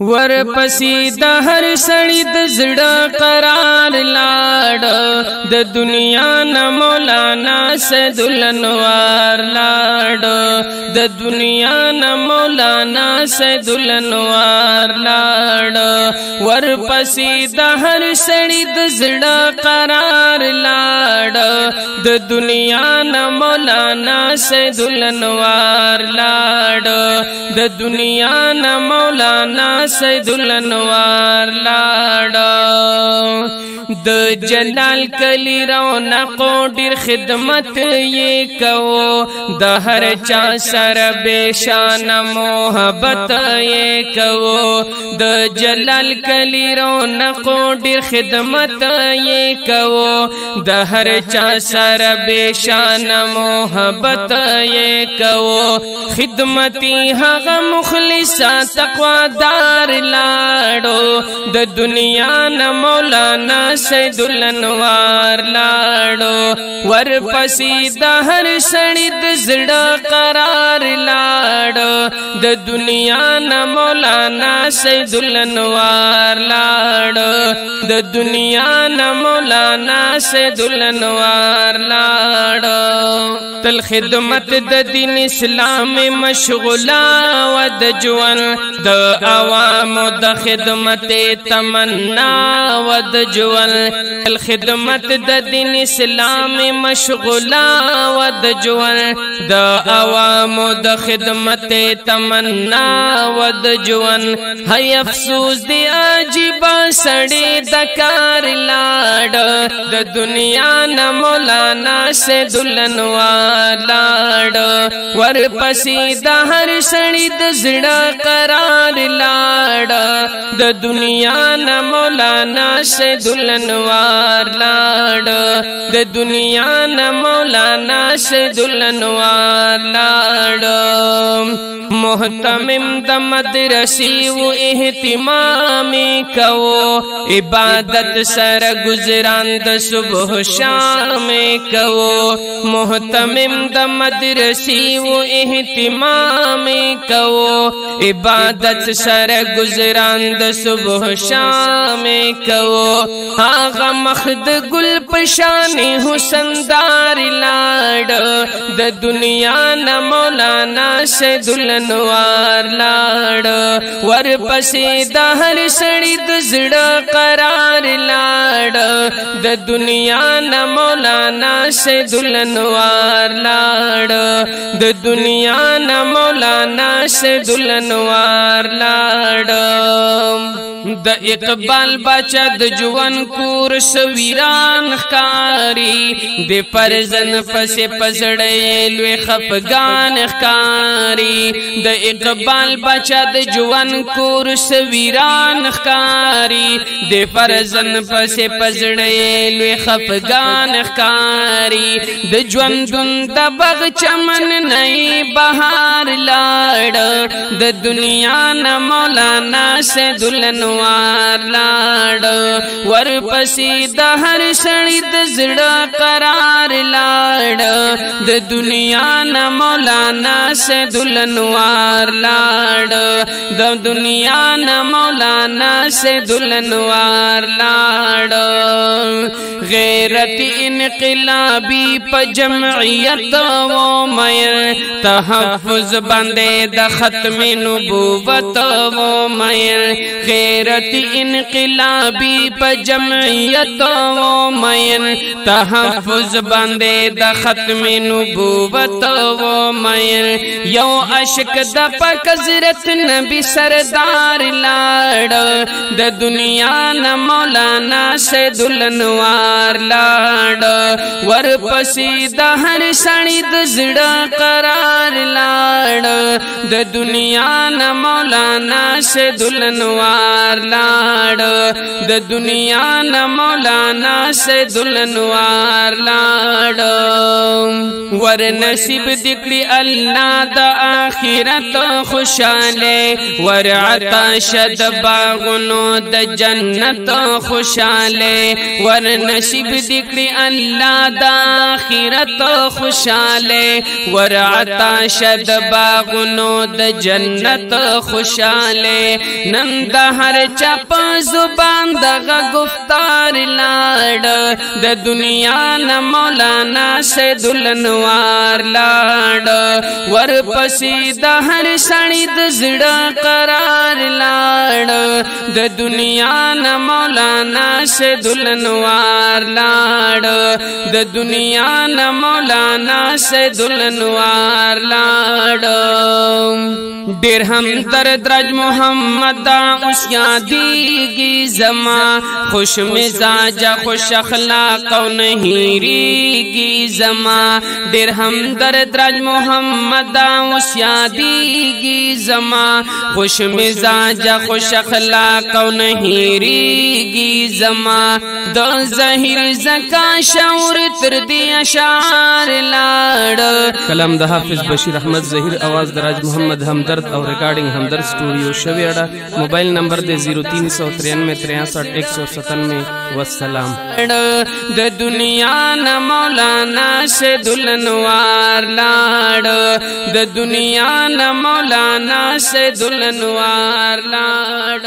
ورپسې د هر سړي د زړه قرار لاړ د دنیا نه مولانا سید الانوار لاړ د دنیا نه مولانا سید الانوار لاړ ورپسې د هر سړي د زړه قرار لاړ د دنیا نه مولانا سید الانوار لاړ د دنیا نه مولانا سید الانوار لاړ د جلال کلی رونق ډیر خدمت یې کو د هر چا سره بشان محبت یې کو د جلال کلی رونق ډیر خدمت یې کو د هر چا سره بشان محبت یې کو خدمتي هغه مخلص تقوا دار لاړو د دنیا نه مولانا سید الانوار لاړو ورپسې د هر سړي د زړه قرار لاړو د دنیا نه مولانا سید الانوار لاړو د دنیا نه مولانا سید الانوار لاړو تل خدمت د دین اسلام مشغولا و د جوان د عوامو د خدمت تمنا و د جوان الخدمت د دین اسلام مشغولا و د جوان د عوامو د خدمت تمنا و د جوان هي افسوس دی عجیب سړی د کار لاړ د دنیا نه مولانا سید الانوار لاړ ورپسې د هر سړي د زړه قرار لاړ د دنیا نه مولانا سید الانوار لاړ د دنیا نه مولانا سید الانوار لاړ محتمم د مدرسې و اهتمام کو عبادت سره گزاران د صبح شام کو محتمم د مدرسې و اهتمام کو عبادت سره گزاران د صبح شام کو هغه مخد گل پشان حسن دار لاړ د دنیا نه مولانا سید الانوار لاړ ورپسې د هر سړي د زړه قرار لاړ د دنیا نه مولانا سید الانوار لاړ د دنیا نه مولانا سید الانوار لاړ د اقبال بچا د جوان کور سویران ښکاری د پرزن پسې پزړې لوی خفګان ښکاری د اقبال بچا د جوان کور سویران ښکاری د پرزن پسې پزړې لوی خفګان ښکاری د ژوندون د بغ چمن نه بهار لاړ د دنیا نه مولانا سید الانوار لاړ ورپسې د هر سړي د زړه قرار لاړ د دنیا نه مولانا سید الانوار لاړ د دنیا نه مولانا سید الانوار لاړ غیرت انقلابی په جمعیت و مې تحفظ باندې د ختم نبوت و مې غیرت انقلابی په جمعیت و مې تحفظ باندې د ختم نبوت و مې یو عاشق د پاک حضرت نبی سردار لاړ د دنیا نه مولانا سید الانوار لاړ ورپسې د هر سړي د زړه قرار لاړ د دنیا نه مولانا سید الانوار لاړ د دنیا نه مولانا سید الانوار لاړ ور نصیب دکړي الله د آخرت خوشاله ور عطا شد باغونو د جنت خوشاله ور نصیب دکړي الله د آخرت خوشاله ور عطا شد باغونو د جنت خوشاله نن د هر چا په زبان دغه گفتار لاړ د دنیا نه مولانا سید الانوار لاړ ورپسې د هر سړي د زړه قرار لاړ د دنیا نه مولانا سید الانوار لاړ د دنیا نه مولانا سید الانوار لاړ ډېر هم درد رج محمد اوس یادېږي زما خوش مزاج خوش اخلاق او نه هېرېږي زما ډېر هم درد رج محمد اوس یادېږي زما خوش مزاج خوش اخلاق او نه هېرېږي زما د ظاهر زکا شعور تر دې اشعار لاړ کلام د حافظ بشیر احمد ظهیر آواز د راج محمد همدرد او ریکارڈنگ همدرد स्टूडियो शवेड़ा mobile number दे 0393631197 वस्सलाम د دنیا نه مولانا سید الانوار لاړ د دنیا نه مولانا سید الانوار لاړ